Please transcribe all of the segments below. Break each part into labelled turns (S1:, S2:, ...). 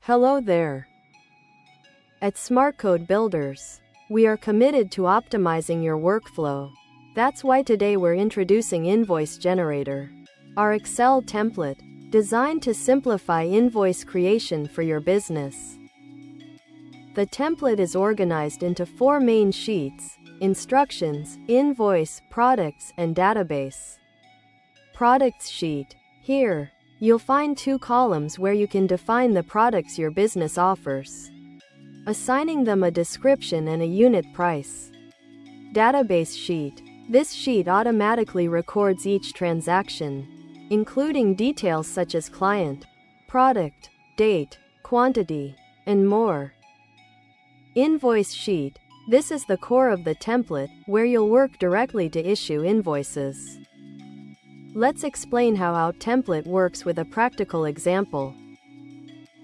S1: Hello there. At Smart Code Builders, we are committed to optimizing your workflow. That's why today we're introducing Invoice Generator, our Excel template designed to simplify invoice creation for your business. The template is organized into 4 main sheets: instructions, invoice, products, and database. Products sheet. Here, you'll find 2 columns where you can define the products your business offers, assigning them a description and a unit price. Database sheet. This sheet automatically records each transaction, including details such as client, product, date, quantity, and more. Invoice sheet. This is the core of the template, where you'll work directly to issue invoices. Let's explain how our template works with a practical example.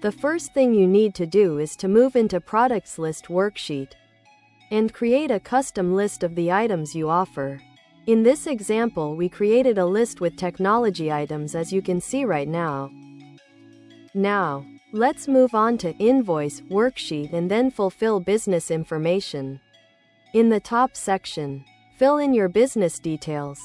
S1: The first thing you need to do is to move into Products List worksheet and create a custom list of the items you offer. In this example, we created a list with technology items, as you can see right now. Now, let's move on to Invoice worksheet and then fulfill business information. In the top section, fill in your business details,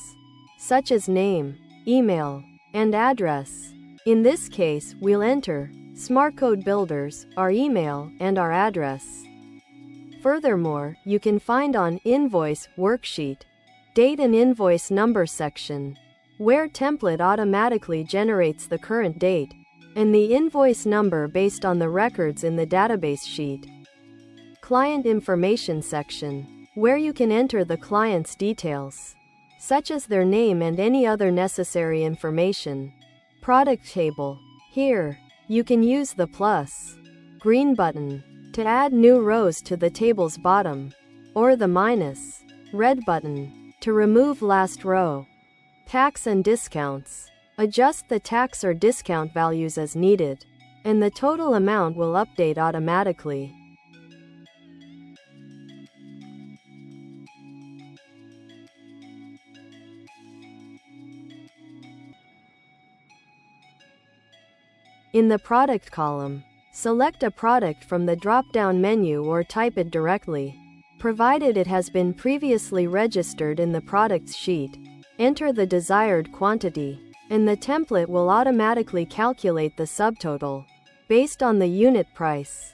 S1: such as name, email, and address. In this case, we'll enter Smart Code Builders, our email, and our address. Furthermore, you can find on Invoice worksheet, Date and Invoice Number section, where template automatically generates the current date and the invoice number based on the records in the database sheet. Client Information section, where you can enter the client's details, such as their name and any other necessary information. Product Table. Here, you can use the plus green button to add new rows to the table's bottom, or the minus red button to remove last row. Tax and discounts. Adjust the tax or discount values as needed, and the total amount will update automatically. In the Product column, select a product from the drop-down menu or type it directly, provided it has been previously registered in the Products sheet. Enter the desired quantity, and the template will automatically calculate the subtotal based on the unit price.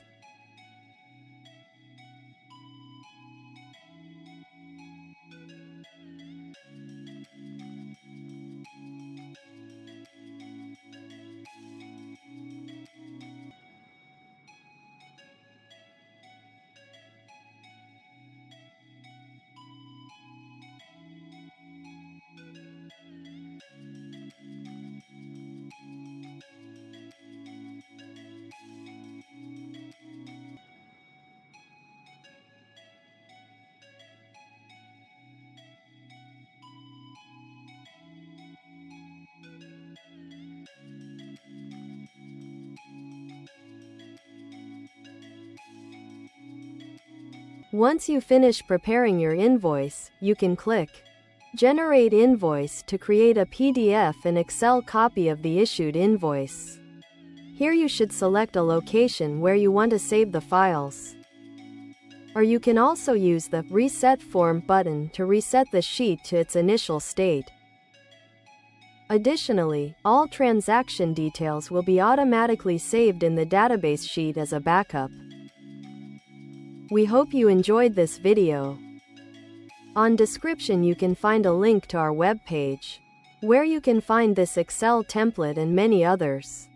S1: Once you finish preparing your invoice, you can click Generate Invoice to create a PDF and Excel copy of the issued invoice. Here you should select a location where you want to save the files. Or you can also use the Reset Form button to reset the sheet to its initial state. Additionally, all transaction details will be automatically saved in the database sheet as a backup. We hope you enjoyed this video. On description you can find a link to our web page, where you can find this Excel template and many others.